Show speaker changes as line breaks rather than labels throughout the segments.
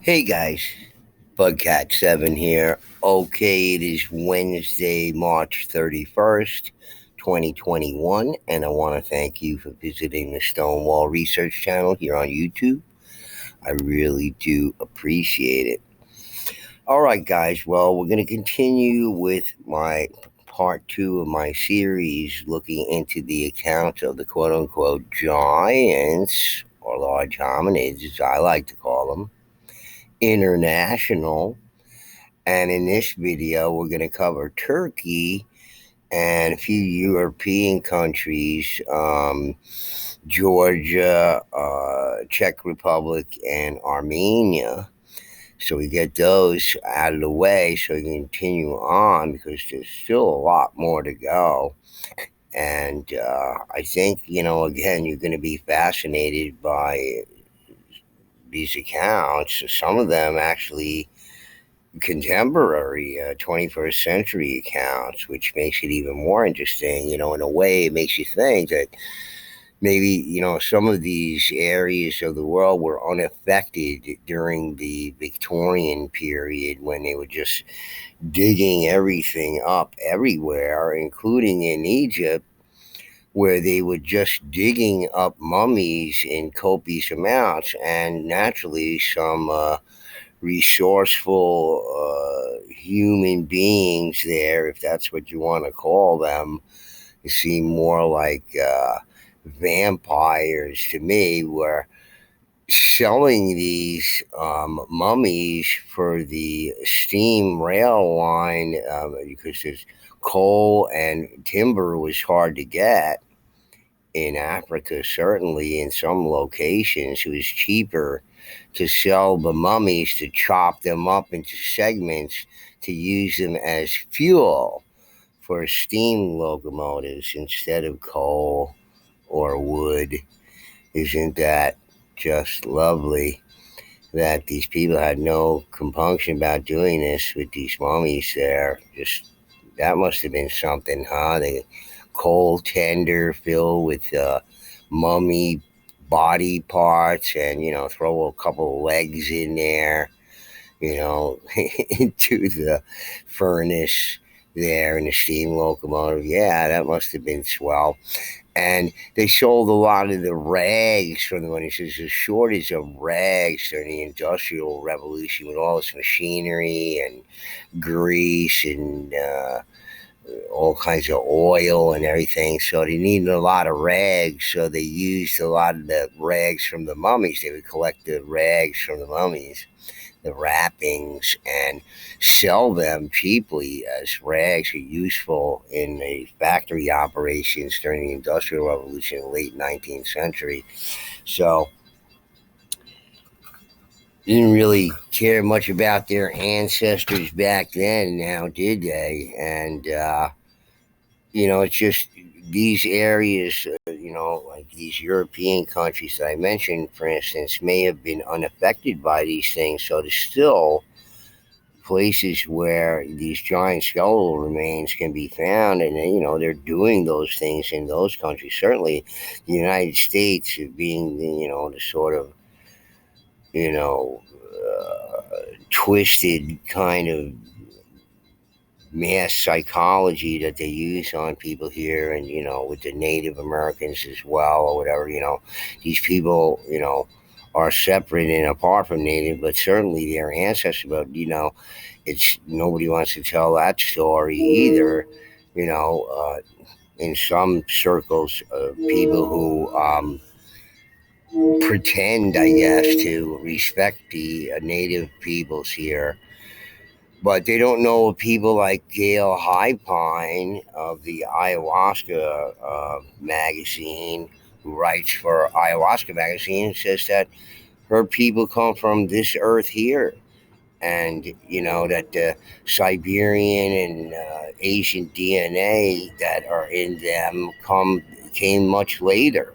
Hey guys, Bugcat7 here. Okay, it is Wednesday, March 31st, 2021, and I want to thank you for visiting the Stonewall Research channel here on YouTube. I really do appreciate it. All right, guys, well, we're going to continue with my part two of my series looking into the accounts of the quote unquote giants, or large hominids, as I like to call them, international. And in this video, we're going to cover Turkey and a few European countries, Georgia, Czech Republic, and Armenia. So we get those out of the way so we can continue on because there's still a lot more to go. And I think, again, you're going to be fascinated by these accounts. Some of them actually contemporary 21st century accounts, which makes it even more interesting. In a way, it makes you think that maybe, some of these areas of the world were unaffected during the Victorian period when they were just digging everything up everywhere, including in Egypt, where they were just digging up mummies in copious amounts, and naturally some resourceful human beings there, if that's what you want to call them. They seem more like vampires to me, were selling these mummies for the steam rail line because there's coal and timber was hard to get in Africa. Certainly in some locations it was cheaper to sell the mummies, to chop them up into segments, to use them as fuel for steam locomotives instead of coal or wood. Isn't that just lovely that these people had no compunction about doing this with these mummies there? Just that must have been something, huh? The coal tender filled with mummy body parts, and throw a couple of legs in there, into the furnace there in the steam locomotive. Yeah, that must have been swell. And they sold a lot of the rags from the money. So there's a shortage of rags during the Industrial Revolution with all this machinery and grease and all kinds of oil and everything. So they needed a lot of rags. So they used a lot of the rags from the mummies. They would collect the rags from the mummies, the wrappings, and sell them cheaply as rags were useful in the factory operations during the Industrial Revolution in the late 19th century. So didn't really care much about their ancestors back then, now did they? And it's just these areas, like these European countries that I mentioned, for instance, may have been unaffected by these things. So there's still places where these giant skeletal remains can be found, and they're doing those things in those countries. Certainly, the United States being the sort of twisted kind of mass psychology that they use on people here, and with the Native Americans as well, or whatever. These people are separate and apart from Native, but certainly their ancestors. But it's nobody wants to tell that story either. In some circles, people who pretend, I guess, to respect the native peoples here, but they don't know people like Gail Highpine of the Ayahuasca magazine, who writes for Ayahuasca magazine, and says that her people come from this earth here, and that the Siberian and Asian DNA that are in them came much later.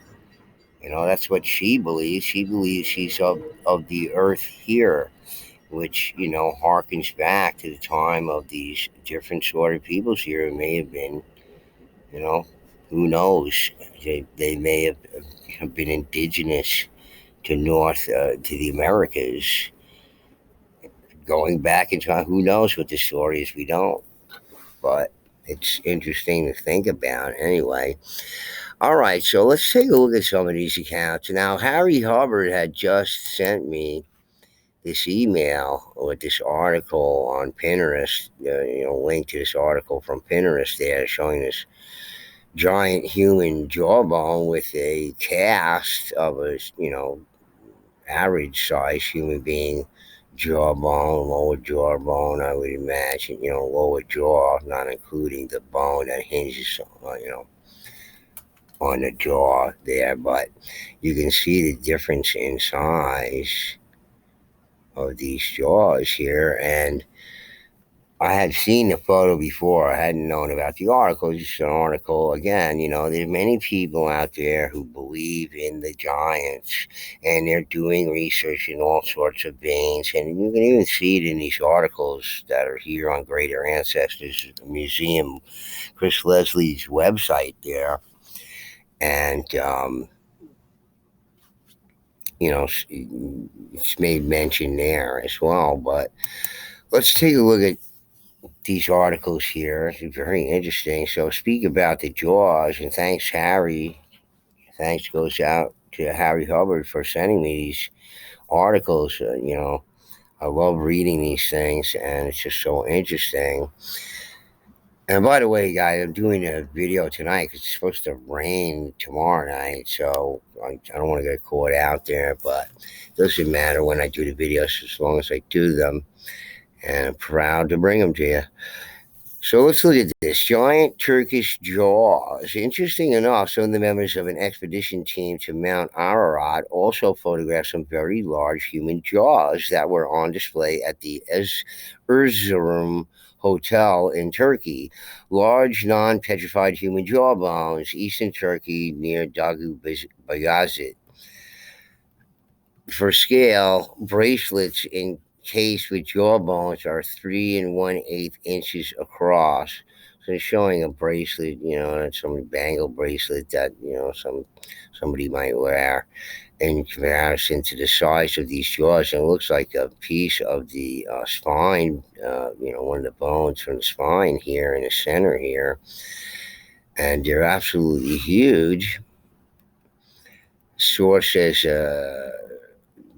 That's what she believes. She believes she's of the earth here, which harkens back to the time of these different sort of peoples here. It may have been, you know, who knows? They may have been indigenous to the Americas, going back in time. Who knows what the story is? We don't. But it's interesting to think about anyway. All right, so let's take a look at some of these accounts. Now, Harry Hubbard had just sent me this email with this article on Pinterest, link to this article from Pinterest there showing this giant human jawbone with a cast of a, average size human being jawbone, lower jawbone, I would imagine, lower jaw, not including the bone that hinges on the jaw there, but you can see the difference in size of these jaws here. And I had seen the photo before. I hadn't known about the article. Just an article again. There's many people out there who believe in the giants, and they're doing research in all sorts of veins. And you can even see it in these articles that are here on Greater Ancestors Museum, Chris Leslie's website there, and it's made mention there as well. But let's take a look at these articles here. It's very interesting. So speak about the jaws, and thanks Harry. Thanks goes out to Harry Hubbard for sending me these articles. I love reading these things, and it's just so interesting. And by the way, guys, I'm doing a video tonight because it's supposed to rain tomorrow night, so I don't want to get caught out there, but it doesn't matter when I do the videos as long as I do them, and I'm proud to bring them to you. So let's look at this. Giant Turkish jaws. Interesting enough, some of the members of an expedition team to Mount Ararat also photographed some very large human jaws that were on display at the Erzurum Hotel in Turkey. Large, non-petrified human jawbones, eastern Turkey near Dagu Bayazit. For scale, bracelets encased with jawbones are 3 1/8 inches across. So it's showing a bracelet, some bangle bracelet that somebody might wear in comparison to the size of these jaws. And it looks like a piece of the spine, one of the bones from the spine here in the center here, and they're absolutely huge. Source says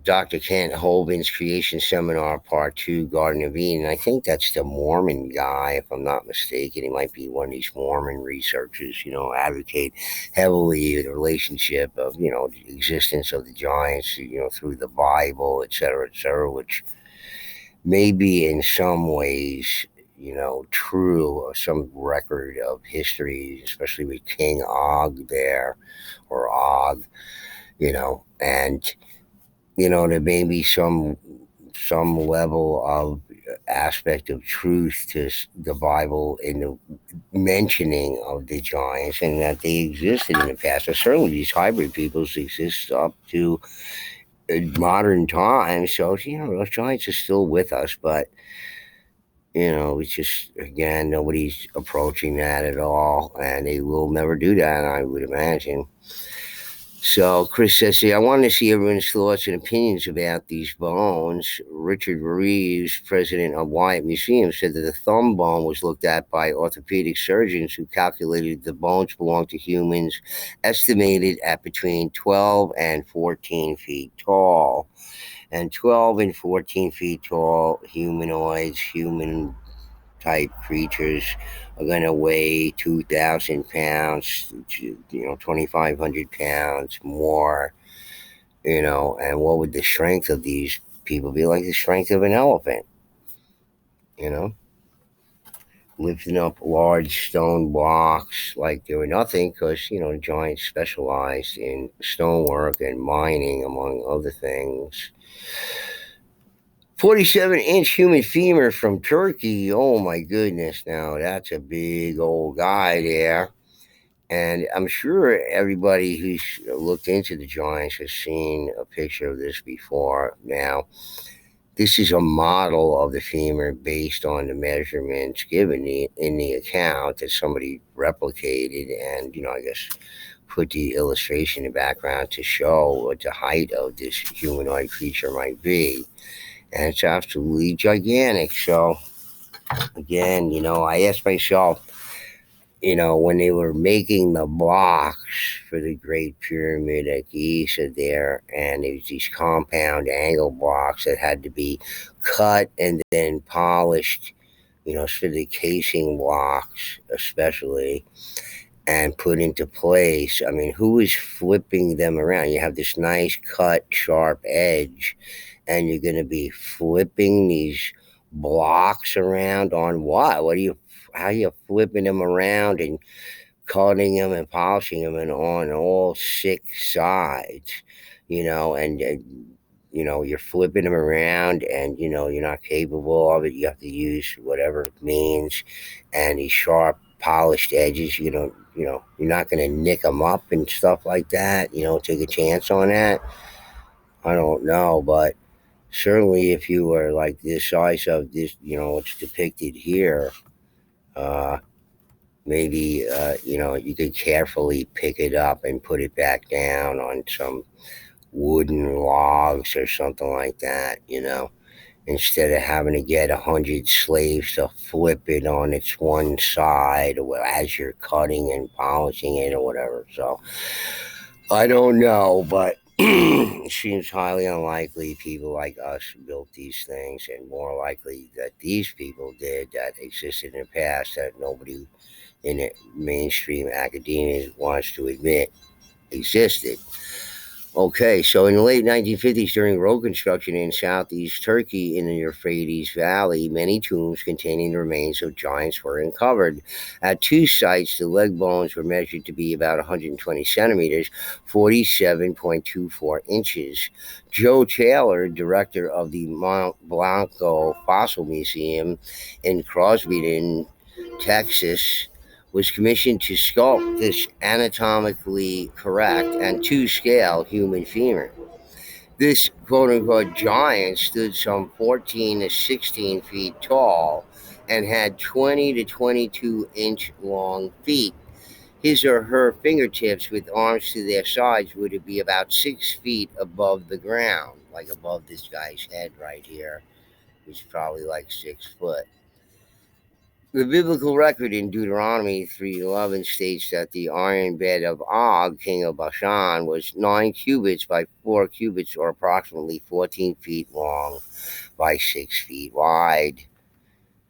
Dr. Kent Holben's Creation Seminar Part 2, Garden of Eden. I think that's the Mormon guy, if I'm not mistaken. He might be one of these Mormon researchers, advocate heavily the relationship of, the existence of the giants, through the Bible, et cetera, which may be in some ways, true, or some record of history, especially with King Og there, or Og, and there may be some level of aspect of truth to the Bible in the mentioning of the giants, and that they existed in the past. So certainly these hybrid peoples exist up to modern times. So those giants are still with us, but it's just, again, nobody's approaching that at all, and they will never do that, I would imagine. So Chris says here, I wanted to see everyone's thoughts and opinions about these bones. Richard Reeves, president of Wyatt Museum, said that the thumb bone was looked at by orthopedic surgeons who calculated the bones belonged to humans estimated at between 12 and 14 feet tall. And 12 and 14 feet tall humanoids, human type creatures, are going to weigh 2,000 pounds, 2,500 pounds more, and what would the strength of these people be? Like the strength of an elephant, lifting up large stone blocks like they were nothing, because, giants specialized in stonework and mining, among other things. 47-inch human femur from Turkey. Oh my goodness. Now that's a big old guy there. And I'm sure everybody who's looked into the giants has seen a picture of this before. Now, this is a model of the femur based on the measurements given in the account that somebody replicated, and, I guess put the illustration in the background to show what the height of this humanoid creature might be. and it's absolutely gigantic. So again, I asked myself, when they were making the blocks for the Great Pyramid at Giza there, and it was these compound angle blocks that had to be cut and then polished, for the casing blocks especially, and put into place. I mean, who is flipping them around? You have this nice cut, sharp edge, and you're going to be flipping these blocks around on what? How are you flipping them around and cutting them and polishing them and on all six sides, and you're flipping them around and, you're not capable of it. You have to use whatever means, and these sharp polished edges, you're not going to nick them up and stuff like that, take a chance on that. I don't know, but certainly if you were like this size of this, what's depicted here, uh, maybe you could carefully pick it up and put it back down on some wooden logs or something like that, instead of having to get 100 slaves to flip it on its one side as you're cutting and polishing it or whatever. So I don't know, but it seems highly unlikely people like us built these things, and more likely that these people did that existed in the past that nobody in it, mainstream academia wants to admit existed. Okay, so in the late 1950s, during road construction in southeast Turkey in the Euphrates Valley, many tombs containing the remains of giants were uncovered. At two sites, the leg bones were measured to be about 120 centimeters, 47.24 inches. Joe Taylor, director of the Mount Blanco Fossil Museum in Crosbyton, Texas, was commissioned to sculpt this anatomically correct and to scale human femur. This quote unquote giant stood some 14 to 16 feet tall and had 20 to 22-inch long feet. His or her fingertips with arms to their sides would be about 6 feet above the ground, like above this guy's head right here, which is probably like 6 foot. The biblical record in Deuteronomy 3:11 states that the iron bed of Og, king of Bashan, was 9 cubits by 4 cubits, or approximately 14 feet long by 6 feet wide,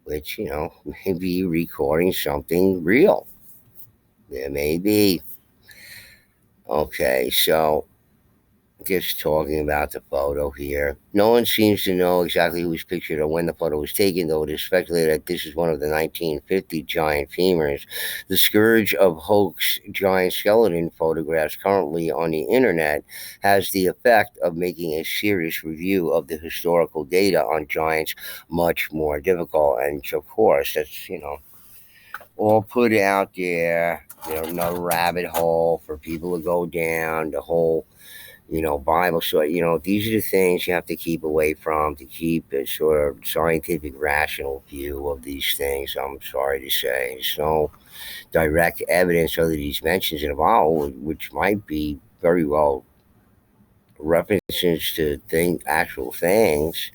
which, may be recording something real. There may be. Okay, so just talking about the photo here. No one seems to know exactly who was pictured or when the photo was taken, though it is speculated that this is one of the 1950 giant femurs. The scourge of hoax giant skeleton photographs currently on the internet has the effect of making a serious review of the historical data on giants much more difficult. And of course, that's, all put out there, no rabbit hole for people to go down, the whole Bible. So, these are the things you have to keep away from to keep a sort of scientific, rational view of these things. I'm sorry to say. There's no direct evidence other than these mentions in the Bible, which might be very well references to actual things,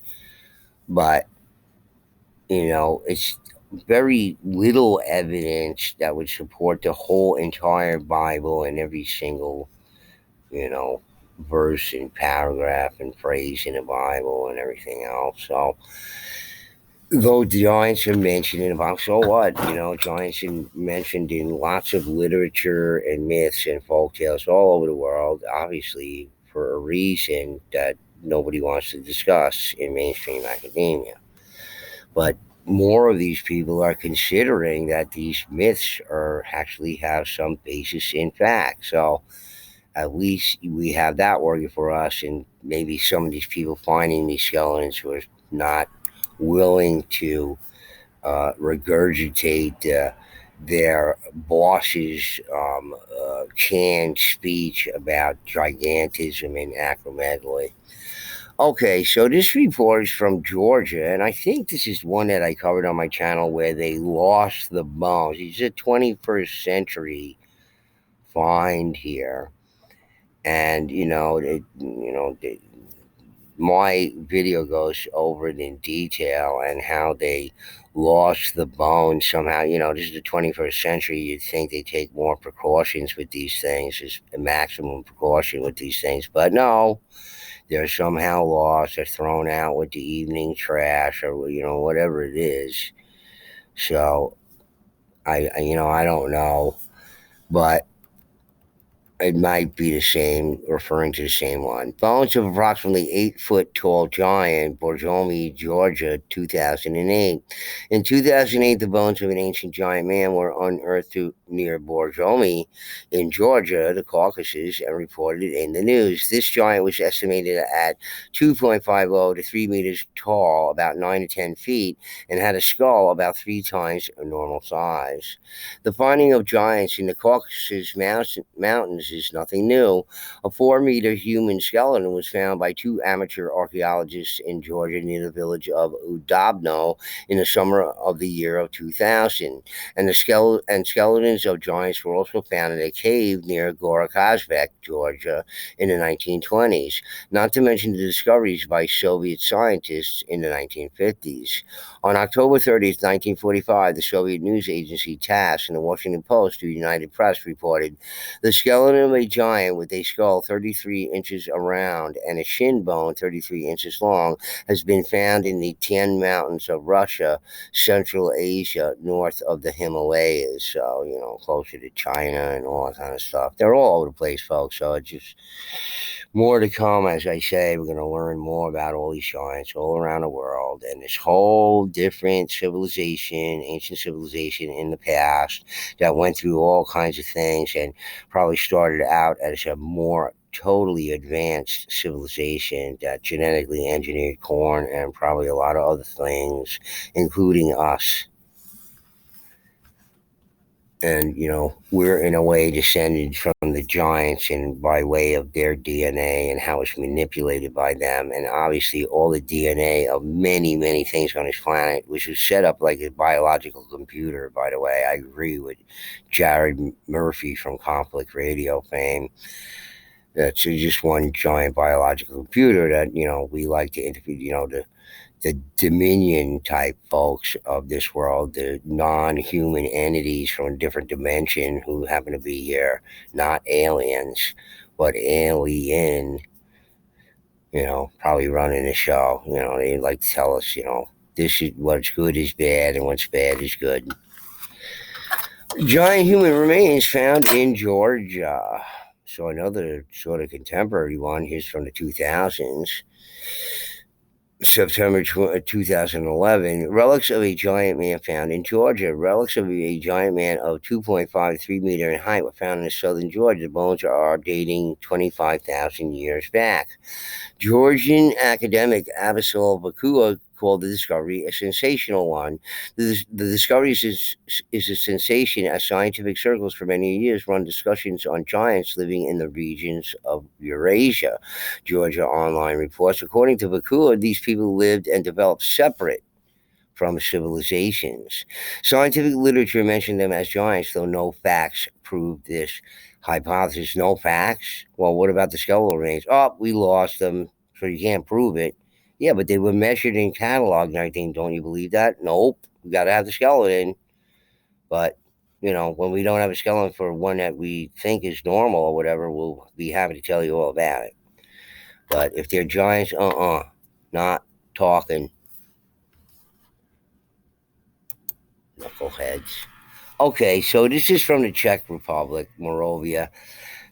but, it's very little evidence that would support the whole entire Bible and every single you know, verse and paragraph and phrase in the Bible and everything else. So, though giants are mentioned in the Bible, so what? Giants are mentioned in lots of literature and myths and folk tales all over the world, obviously for a reason that nobody wants to discuss in mainstream academia. But more of these people are considering that these myths are actually have some basis in fact. So, at least we have that working for us, and maybe some of these people finding these skeletons who are not willing to regurgitate their boss's canned speech about gigantism and acromegaly. Okay, so this report is from Georgia, and I think this is one that I covered on my channel where they lost the bones. It's a 21st century find here, and my video goes over it in detail and how they lost the bone somehow. This is the 21st century. You'd think they take more precautions with these things, is a maximum precaution with these things, but no, they're somehow lost. They're thrown out with the evening trash, or whatever it is. So I don't know, but it might be the same, referring to the same one. Bones of approximately 8-foot tall giant, Borjomi, Georgia, 2008. In 2008, the bones of an ancient giant man were unearthed near Borjomi in Georgia, the Caucasus, and reported in the news. This giant was estimated at 2.50 to 3 meters tall, about 9 to 10 feet, and had a skull about 3 times a normal size. The finding of giants in the Caucasus Mountains is nothing new. A 4-meter human skeleton was found by 2 amateur archaeologists in Georgia near the village of Udobno in the summer of the year of 2000. And skeletons of giants were also found in a cave near Gorakazbek, Georgia, in the 1920s, not to mention the discoveries by Soviet scientists in the 1950s. On October 30th, 1945, the Soviet news agency TASS and the Washington Post to the United Press reported the skeleton of a giant with a skull 33 inches around and a shin bone 33 inches long has been found in the Tian Mountains of Russia, Central Asia, north of the Himalayas. So, closer to China and all that kind of stuff. They're all over the place, folks. So it's just more to come. As I say, we're going to learn more about all these giants all around the world and this whole different civilization, ancient civilization in the past that went through all kinds of things and probably started out as a more totally advanced civilization that genetically engineered corn and probably a lot of other things, including us. And, we're in a way descended from the giants and by way of their DNA and how it's manipulated by them. And obviously all the DNA of many, many things on this planet, which is set up like a biological computer, by the way. I agree with Jared Murphy from Conflict Radio fame. That's just one giant biological computer that, we like to interview, the dominion type folks of this world, the non-human entities from a different dimension who happen to be here, not aliens, but alien, probably running the show. They like to tell us, this is what's good is bad and what's bad is good. Giant human remains found in Georgia. So another sort of contemporary one. Here's from the 2000s. September 2011, relics of a giant man found in Georgia. Relics of a giant man of 2.5 to 3 meter in height were found in southern Georgia. The bones are dating 25,000 years back. Georgian academic Avisal Bakua called the discovery a sensational one. The discovery is a sensation as scientific circles for many years run discussions on giants living in the regions of Eurasia. Georgia Online reports, according to Bakua, these people lived and developed separate from civilizations. Scientific literature mentioned them as giants, though no facts prove this hypothesis. No facts? Well, what about the skeletal remains? Oh, we lost them, so you can't prove it. Yeah, but they were measured and cataloged and everything. Don't you believe that? Nope. We got to have the skeleton. But, when we don't have a skeleton for one that we think is normal or whatever, we'll be happy to tell you all about it. But if they're giants, not talking. Knuckleheads. Okay, so this is from the Czech Republic, Moravia.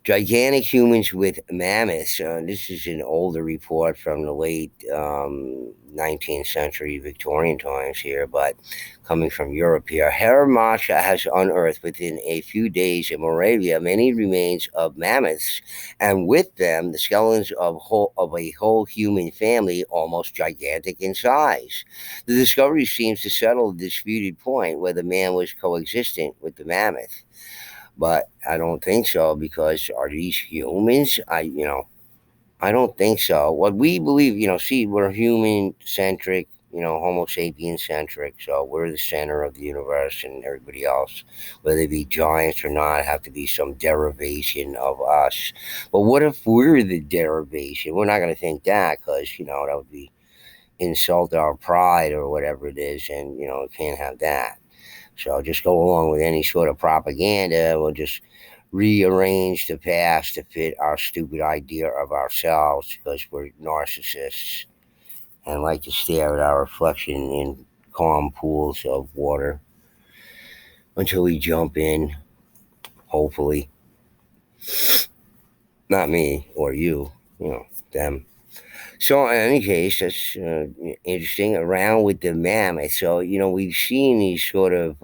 Gigantic humans with mammoths. This is an older report from the late 19th century Victorian times here, but coming from Europe here. Hermasha has unearthed within a few days in Moravia many remains of mammoths, and with them the skeletons of a whole human family, almost gigantic in size. The discovery seems to settle the disputed point whether man was coexistent with the mammoth. But I don't think so, because are these humans? I don't think so. What we believe, see, we're human centric. Homo sapien centric. So we're the center of the universe, and everybody else, whether they be giants or not, have to be some derivation of us. But what if we're the derivation? We're not going to think that, because that would be insult our pride or whatever it is, and can't have that. So just go along with any sort of propaganda. We'll just rearrange the past to fit our stupid idea of ourselves, because we're narcissists and like to stare at our reflection in calm pools of water until we jump in, hopefully. Not me or you, them. So, in any case, that's interesting. Around with the mammoth. So, we've seen these sort of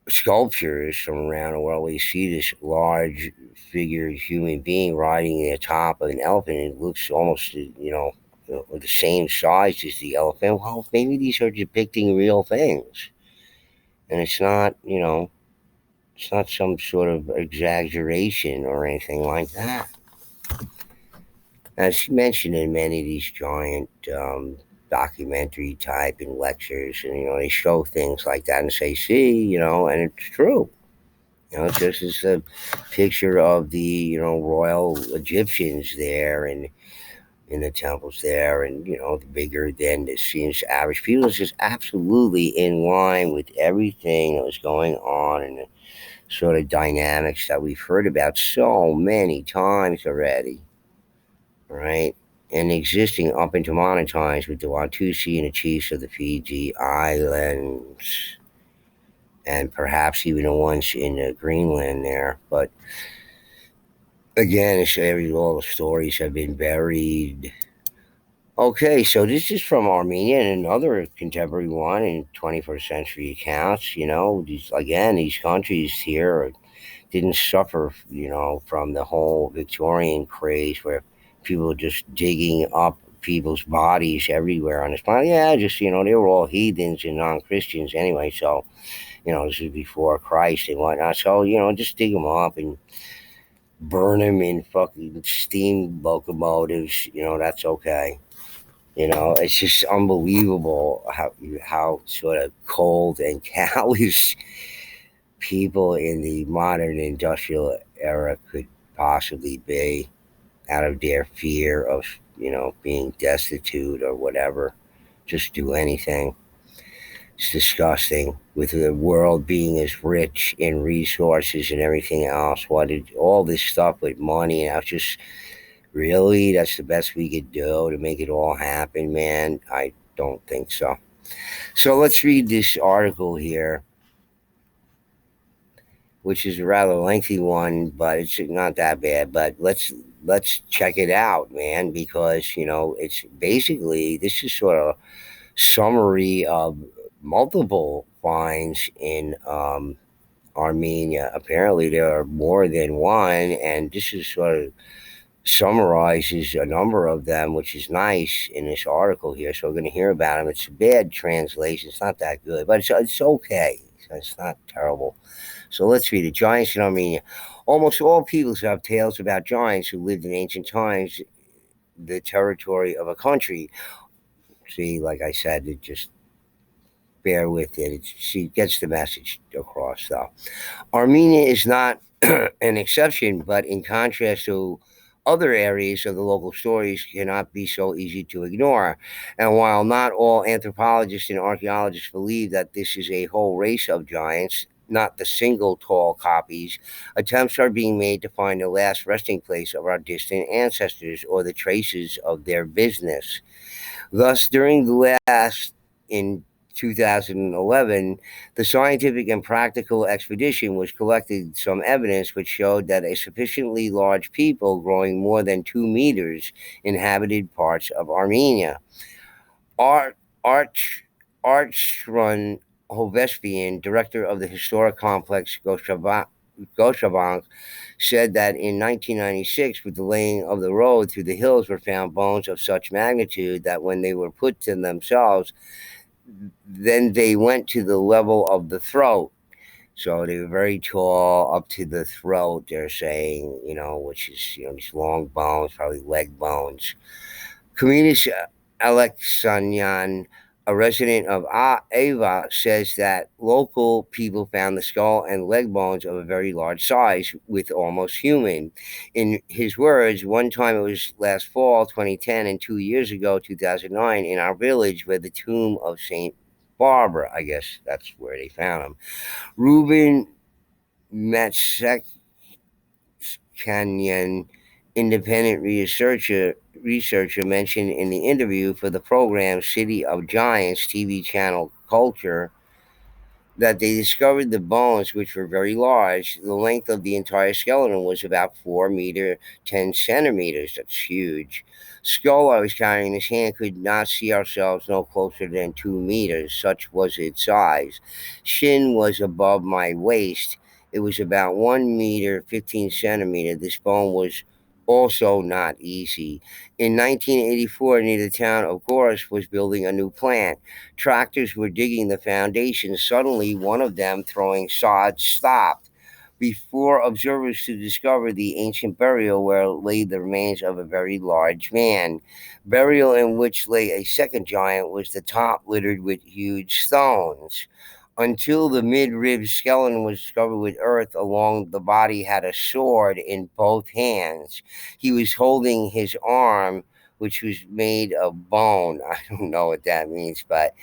sculptures from around the world. We see this large figured human being riding the top of an elephant. It looks almost, the same size as the elephant. Well, maybe these are depicting real things, and it's not some sort of exaggeration or anything like that. As mentioned in many of these giant documentary type and lectures, and they show things like that and say, "See, and it's true." Just as a picture of the royal Egyptians there, and in the temples there, and the bigger than the seems average people is just absolutely in line with everything that was going on, and the sort of dynamics that we've heard about so many times already, right? And existing up into modern times with the Watusi and the chiefs of the Fiji Islands, and perhaps even the ones in Greenland there. But again, all the stories have been buried. Okay, so this is from Armenia and another contemporary one in 21st century accounts. These countries here didn't suffer, from the whole Victorian craze where people were just digging up people's bodies everywhere on this planet. Yeah, just, they were all heathens and non Christians anyway. So, this is before Christ and whatnot. So, just dig them up and burn them in fucking steam locomotives. That's okay. It's just unbelievable how sort of cold and callous people in the modern industrial era could possibly be, out of their fear of being destitute or whatever. Just do anything. It's disgusting. With the world being as rich in resources and everything else, what did all this stuff with money? And I was just really, that's the best we could do to make it all happen, man. I don't think so. So let's read this article here, which is a rather lengthy one, but it's not that bad. But let's check it out, man, because it's basically, this is sort of summary of multiple finds in Armenia. Apparently, there are more than one, and this is sort of summarizes a number of them, which is nice in this article here. So we're going to hear about them. It's a bad translation. It's not that good, but it's okay. It's not terrible. So let's read it. Giants in Armenia. Almost all peoples have tales about giants who lived in ancient times, the territory of a country. See, like I said, it just bear with it. She gets the message across, though. Armenia is not an exception, but in contrast to other areas of the local stories, cannot be so easy to ignore. And while not all anthropologists and archaeologists believe that this is a whole race of giants, not the single tall copies, attempts are being made to find the last resting place of our distant ancestors or the traces of their business. Thus, during the last, in 2011, the scientific and practical expedition was collected some evidence which showed that a sufficiently large people growing more than 2 meters inhabited parts of Armenia. Art, Arch, Archrun Hovespian, director of the historic complex Goshabank, said that in 1996, with the laying of the road through the hills, were found bones of such magnitude that when they were put to themselves, then they went to the level of the throat. So they were very tall, up to the throat, they're saying, which is, these long bones, probably leg bones. Communities Alexanyan, a resident of Ava, says that local people found the skull and leg bones of a very large size, with almost human. In his words, one time it was last fall, 2010, and 2 years ago, 2009, in our village where the tomb of Saint Barbara, I guess that's where they found him. Reuben Matsek Canyon, independent researcher mentioned in the interview for the program City of Giants TV channel Culture that they discovered the bones, which were very large. The length of the entire skeleton was about 4 meter 10 centimeters. That's huge. Skull I was carrying in his hand could not see ourselves no closer than 2 meters. Such was its size. Shin was above my waist. It was about 1 meter 15 centimeter. This bone was also not easy. In 1984, near the town of Goris was building a new plant. Tractors were digging the foundation. Suddenly, one of them, throwing sod, stopped before observers to discover the ancient burial where lay the remains of a very large man. Burial in which lay a second giant was the top littered with huge stones. Until the mid-rib skeleton was discovered with earth along the body, had a sword in both hands. He was holding his arm, which was made of bone. I don't know what that means, but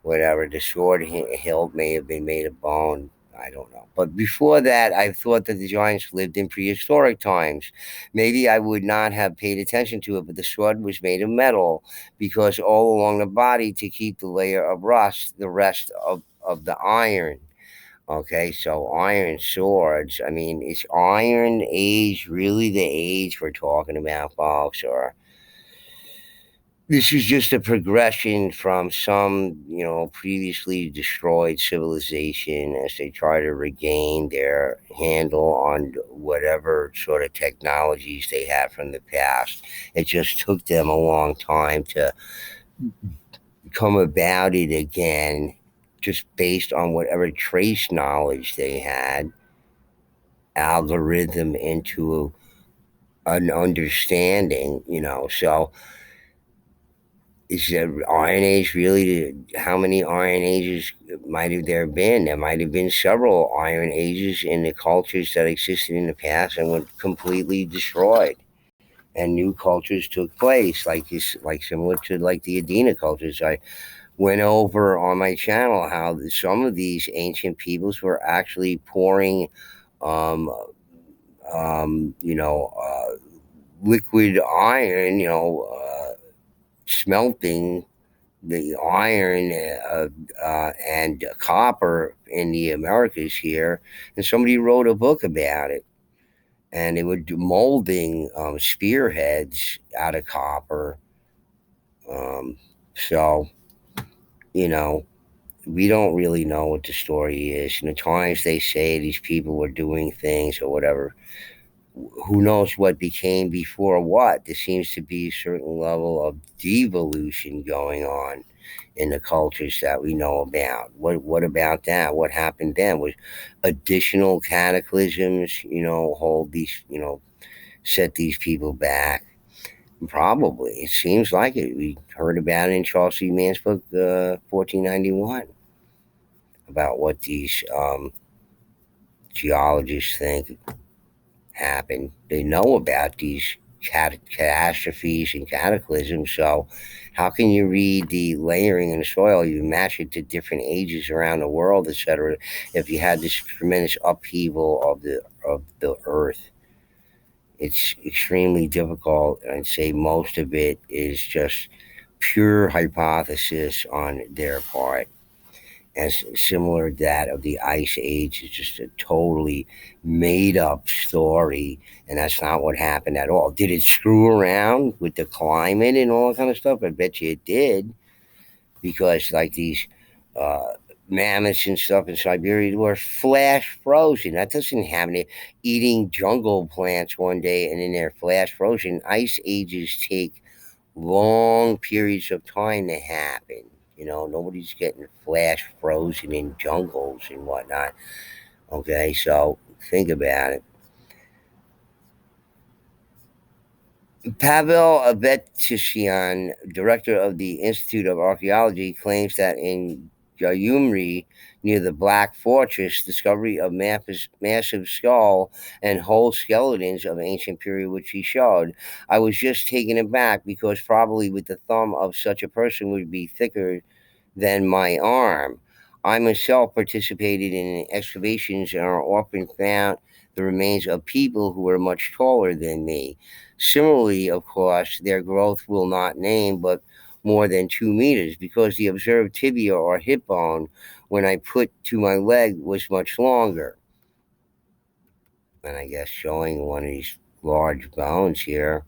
whatever. The sword hilt may have been made of bone. I don't know. But before that, I thought that the giants lived in prehistoric times. Maybe I would not have paid attention to it, but the sword was made of metal because all along the body to keep the layer of rust, the rest of the iron. Okay, so iron swords. I mean, is iron age really the age we're talking about, folks? Or this is just a progression from some, previously destroyed civilization as they try to regain their handle on whatever sort of technologies they had from the past. It just took them a long time to come about it again, just based on whatever trace knowledge they had, algorithm into an understanding, So is the Iron Age really? How many Iron Ages might have there been? There might have been several Iron Ages in the cultures that existed in the past and were completely destroyed, and new cultures took place, like this, like similar to like the Adena cultures. I went over on my channel how some of these ancient peoples were actually pouring, um, um, you know, uh, liquid iron, smelting the iron and copper in the Americas here, and somebody wrote a book about it. And they were molding spearheads out of copper. Um, so, you know, we don't really know what the story is. And the times they say these people were doing things or whatever, who knows what became before what? There seems to be a certain level of devolution going on in the cultures that we know about. What about that? What happened then? Was additional cataclysms, hold these, set these people back? Probably. It seems like it. We heard about it in Charles C. Mann's book, 1491, about what these geologists think happened. They know about these catastrophes and cataclysms. So, how can you read the layering in the soil? You match it to different ages around the world, etc. If you had this tremendous upheaval of the earth, it's extremely difficult. I'd say most of it is just pure hypothesis on their part, as similar to that of the Ice Age. Is just a totally made up story, and that's not what happened at all. Did it screw around with the climate and all that kind of stuff? I bet you it did, because like these uh, mammoths and stuff in Siberia were flash frozen. That doesn't happen. They're eating jungle plants one day and then they're flash frozen. Ice ages take long periods of time to happen. Nobody's getting flash frozen in jungles and whatnot. Okay, so think about it. Pavel Avetisyan, director of the Institute of Archaeology, claims that in Gyumri, near the Black Fortress, discovery of massive skull and whole skeletons of ancient period, which he showed. I was just taken aback because probably with the thumb of such a person would be thicker than my arm. I myself participated in excavations and are often found the remains of people who were much taller than me. Similarly, of course, their growth will not name, but more than 2 meters, because the observed tibia or hip bone, when I put to my leg, was much longer. And I guess showing one of these large bones here.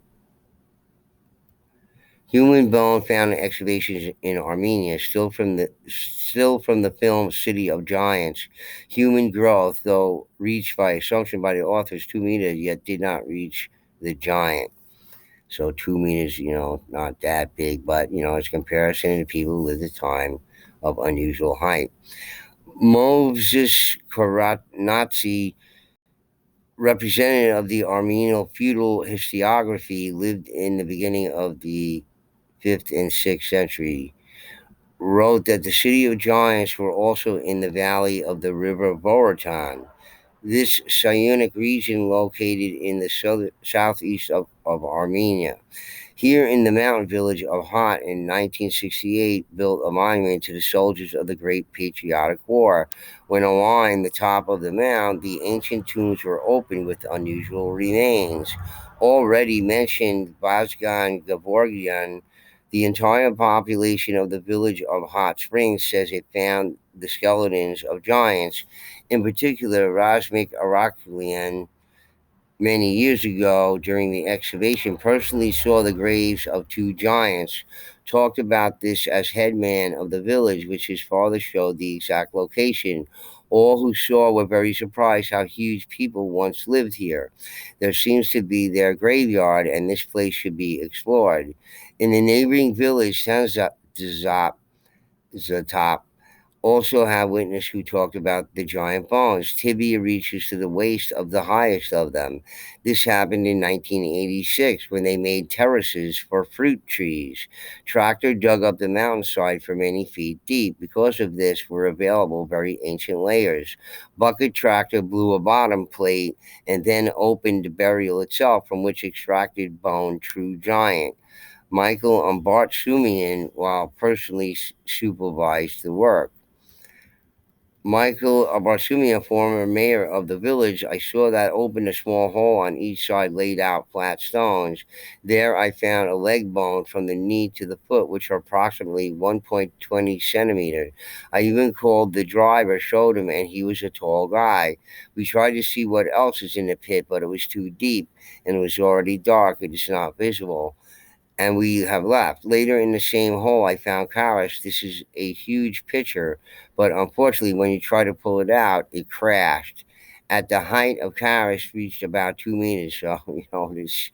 Human bone found in excavations in Armenia, still from the film City of Giants. Human growth, though reached by assumption by the authors 2 meters, yet did not reach the giant. So 2 meters, not that big, but it's comparison to people who lived at a time of unusual height. Moses Karatnazi, representative of the Armenian feudal historiography, lived in the beginning of the 5th and 6th century, wrote that the city of giants were also in the valley of the river Vorotan. This Sionic region located in the southeast of Armenia. Here in the mountain village of Hot in 1968 built a monument to the soldiers of the Great Patriotic War. When along the top of the mound, the ancient tombs were opened with unusual remains. Already mentioned Vazgan Gavorgian, the entire population of the village of Hot Springs says it found the skeletons of giants, in particular Razmik Araklian, many years ago during the excavation, personally saw the graves of two giants, talked about this as headman of the village, which his father showed the exact location. All who saw were very surprised how huge people once lived here. There seems to be their graveyard, and this place should be explored. In the neighboring village, Zatop, also have witness who talked about the giant bones. Tibia reaches to the waist of the highest of them. This happened in 1986 when they made terraces for fruit trees. Tractor dug up the mountainside for many feet deep. Because of this were available very ancient layers. Bucket tractor blew a bottom plate and then opened the burial itself, from which extracted bone true giant. Michael Umbartsumian, while personally supervised the work. Michael Barsumi, a former mayor of the village, I saw that opened a small hole on each side, laid out flat stones. There I found a leg bone from the knee to the foot, which are approximately 1.20 centimeters. I even called the driver, showed him, and he was a tall guy. We tried to see what else is in the pit, but it was too deep and it was already dark. It is not visible, and we have left. Later in the same hole, I found Karas. This is a huge picture, but unfortunately, when you try to pull it out, it crashed. At the height of Karas reached about 2 meters. So, this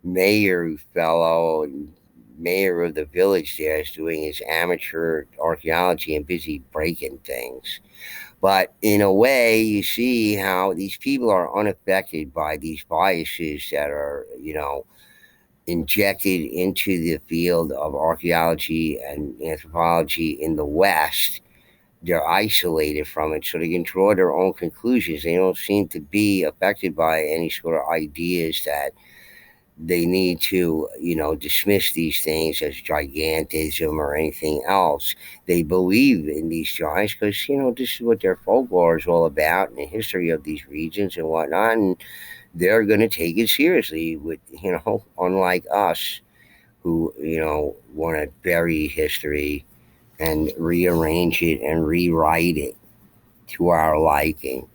mayor fellow, mayor of the village there, is doing his amateur archaeology and busy breaking things. But in a way, you see how these people are unaffected by these biases that are, injected into the field of archaeology and anthropology in the West. They're isolated from it, so they can draw their own conclusions. They don't seem to be affected by any sort of ideas that they need to, dismiss these things as gigantism or anything else. They believe in these giants because, this is what their folklore is all about and the history of these regions and whatnot. And they're going to take it seriously with, unlike us who, want to bury history and rearrange it and rewrite it to our liking.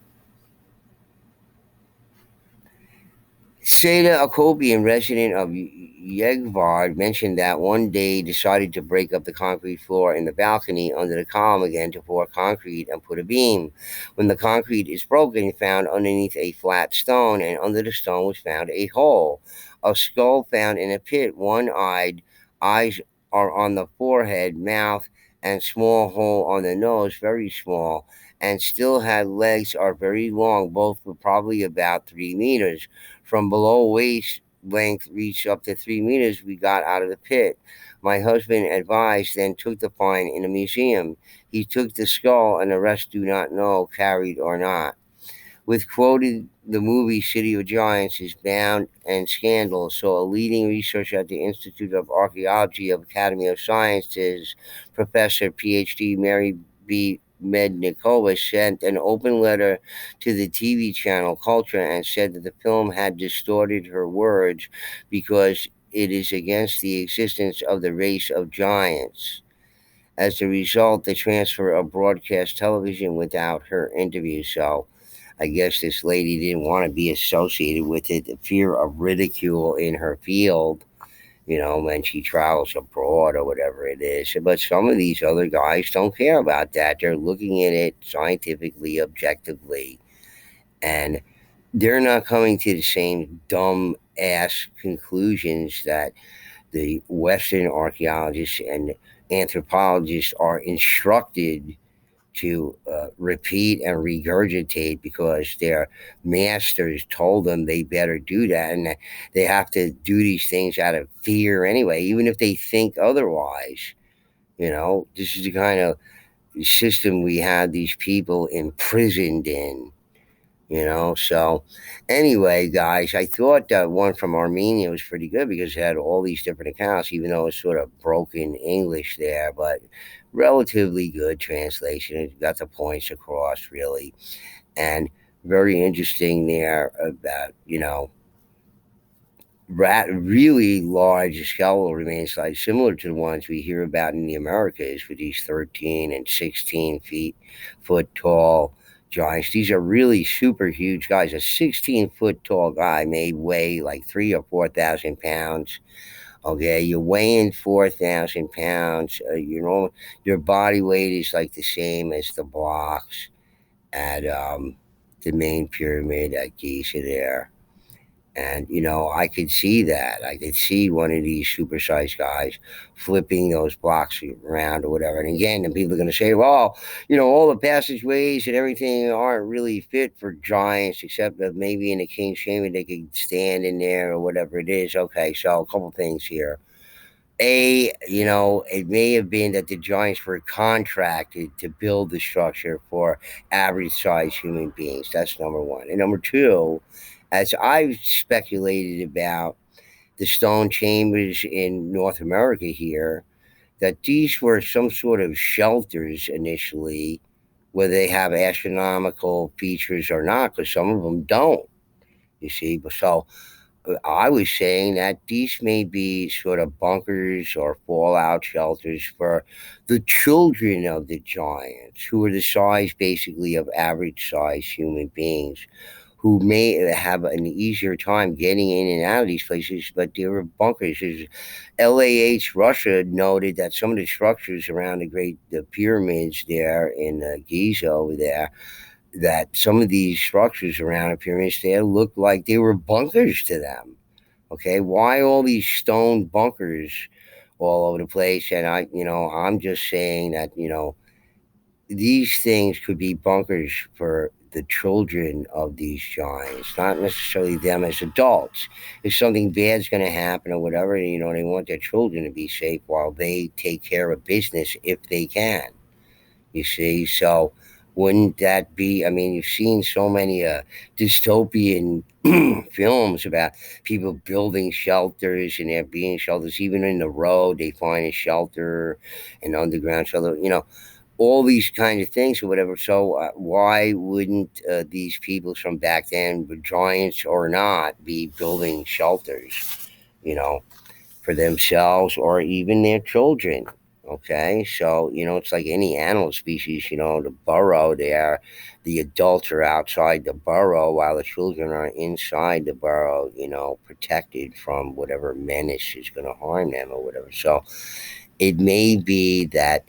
Seda Akopian, resident of Yegvard, mentioned that one day decided to break up the concrete floor in the balcony under the column again to pour concrete and put a beam. When the concrete is broken, found underneath a flat stone, and under the stone was found a hole. A skull found in a pit, one-eyed, eyes are on the forehead, mouth, and small hole on the nose, very small, and still had legs are very long, both were probably about 3 meters. From below waist length reached up to 3 meters, we got out of the pit. My husband advised, then took the find in a museum. He took the skull, and the rest do not know, carried or not. With quoted the movie City of Giants is bound and scandal, so a leading researcher at the Institute of Archaeology of Academy of Sciences, Professor PhD Mary B. Mednikova, sent an open letter to the TV channel Culture and said that the film had distorted her words because it is against the existence of the race of giants. As a result, the transfer of broadcast television without her interview. So, I guess this lady didn't want to be associated with it, the fear of ridicule in her field, when she travels abroad or whatever it is. But some of these other guys don't care about that. They're looking at it scientifically, objectively, and they're not coming to the same dumb ass conclusions that the Western archaeologists and anthropologists are instructed to repeat and regurgitate because their masters told them they better do that, and they have to do these things out of fear anyway, even if they think otherwise. This is the kind of system we had these people imprisoned in. So anyway, guys, I thought that one from Armenia was pretty good because it had all these different accounts, even though it's sort of broken English there, but relatively good translation. It got the points across, really. And very interesting there about, really large skeletal remains, like similar to the ones we hear about in the Americas with these 13 and 16 foot tall giants. These are really super huge guys. A 16-foot tall guy may weigh like 3 or 4 thousand pounds. Okay, you're weighing 4,000 pounds. Your body weight is like the same as the blocks at the main pyramid at Giza there. And, I could see that. I could see one of these supersized guys flipping those blocks around or whatever. And again, the people are going to say, well, all the passageways and everything aren't really fit for giants, except that maybe in a king's chamber they could stand in there or whatever it is. Okay, so a couple things here. It may have been that the giants were contracted to build the structure for average sized human beings. That's number one. And number two, as I've speculated about the stone chambers in North America here, that these were some sort of shelters initially, whether they have astronomical features or not, because some of them don't, you see. But so I was saying that these may be sort of bunkers or fallout shelters for the children of the giants, who are the size basically of average size human beings, who may have an easier time getting in and out of these places, but they were bunkers. LAH Russia noted that some of the structures around the pyramids there in Giza over there, that some of these structures around the pyramids there looked like they were bunkers to them. Okay, why all these stone bunkers all over the place? And I'm just saying that these things could be bunkers for the children of these giants, not necessarily them as adults. If something bad's going to happen or whatever, they want their children to be safe while they take care of business if they can. You see, so wouldn't that be? I mean, you've seen so many dystopian films about people building shelters and there being shelters. Even in the road, they find a shelter, an underground shelter. All these kind of things or whatever. So why wouldn't these people from back then, giants or not, be building shelters? You know, for themselves or even their children. Okay, so it's like any animal species. The burrow there, the adults are outside the burrow while the children are inside the burrow. Protected from whatever menace is going to harm them or whatever. So it may be that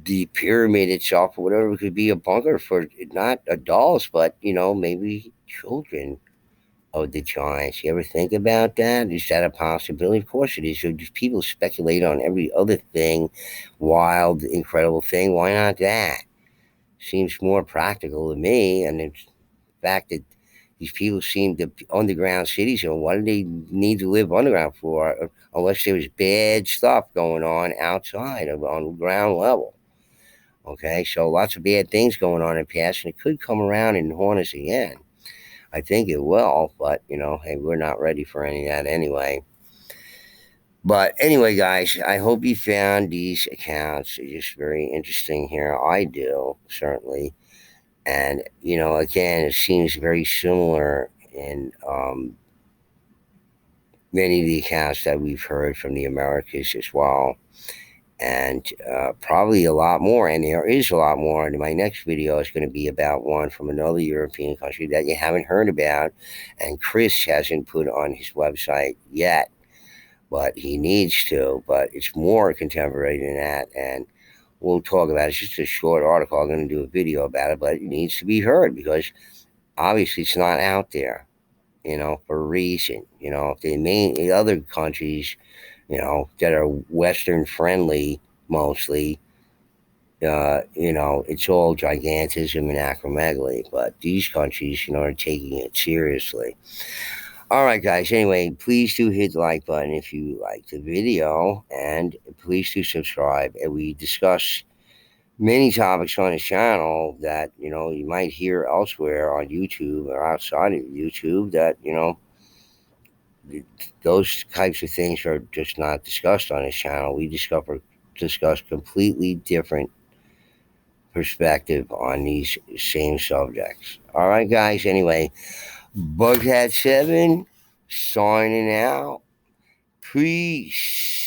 the pyramid itself or whatever could be a bunker for not adults, but maybe children of the giants. You ever think about that? Is that a possibility? Of course it is. So just people speculate on every other thing, wild, incredible thing. Why not that? Seems more practical to me. And the fact that these people seem to underground cities, and what do they need to live underground for, unless there was bad stuff going on outside of on the ground level? Okay, so lots of bad things going on in the past, and it could come around and haunt us again. I think it will, but hey, we're not ready for any of that anyway. But anyway, guys, I hope you found these accounts just very interesting here. I do, certainly. And, again, it seems very similar in many of the accounts that we've heard from the Americas as well. And probably a lot more. And there is a lot more. And my next video is going to be about one from another European country that you haven't heard about. And Chris hasn't put on his website yet, but he needs to. But it's more contemporary than that. And we'll talk about it. It's just a short article. I'm going to do a video about it, but it needs to be heard because obviously it's not out there, for a reason. The other countries, that are Western friendly mostly, it's all gigantism and acromegaly. But these countries, are taking it seriously. All right, guys. Anyway, please do hit the like button if you like the video, and please do subscribe. And we discuss many topics on this channel that you might hear elsewhere on YouTube or outside of YouTube that those types of things are just not discussed on this channel. We discuss completely different perspective on these same subjects. All right, guys. Anyway, Bughead7 signing out. Peace.